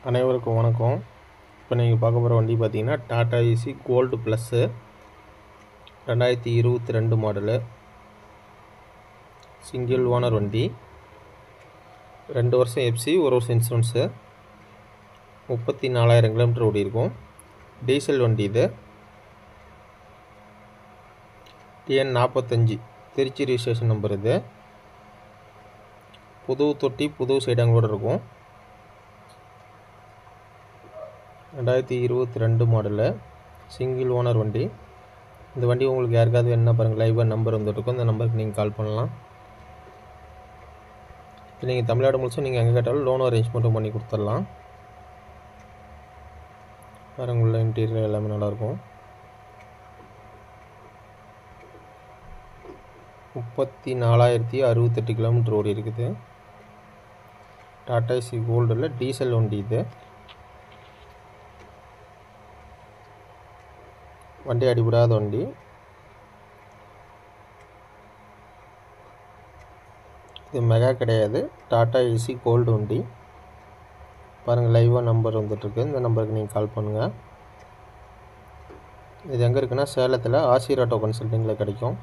அனைவருக்கும் வணக்கம். இப்போ நீங்கள் பார்க்க போகிற வண்டி பார்த்தீங்கன்னா Tata AC gold plus 2022 model single owner வண்டி. 2 வருஷம் எஃப்சி, 1 வருஷம் இன்சூரன்ஸு. 34,000 கிலோமீட்டர் ஓடி இருக்கும். டீசல் வண்டி இது. TN 45 திருச்சி ரிஜிஸ்ட்ரேஷன் நம்பர் இது. புது தொட்டி புது சைடாங்களோடு இருக்கும். 2022 மாடலு சிங்கிள் ஓனர் வண்டி. இந்த வண்டி உங்களுக்கு யாருக்காவது வேணுன்னா பாருங்கள், லைவாக நம்பர் வந்துட்டுருக்கும். இந்த நம்பருக்கு நீங்கள் கால் பண்ணலாம். இப்போ நீங்கள் தமிழ்நாடு முழுசும் நீங்கள் எங்கே கேட்டாலும் லோன் அரேஞ்ச்மெண்ட்டும் பண்ணி கொடுத்துடலாம். பாருங்கள், உள்ள இன்டீரியர் எல்லாமே நல்லாயிருக்கும். 34,068 கிலோமீட்டர் ஓடி இருக்குது. டாடா ஏசி கோல்டில் டீசல் வண்டி இது. வண்டி அடிபடாத வண்டி. இது மெகா கிடையாது, டாடா ஏசி கோல்டு வண்டி. பாருங்கள், லைவாக நம்பர் வந்துட்டுருக்கு. இந்த நம்பருக்கு நீங்கள் கால் பண்ணுங்கள். இது எங்கே இருக்குன்னா சேலத்தில் ஆசிர் ஆட்டோ கன்சல்டிங்கில் கிடைக்கும்.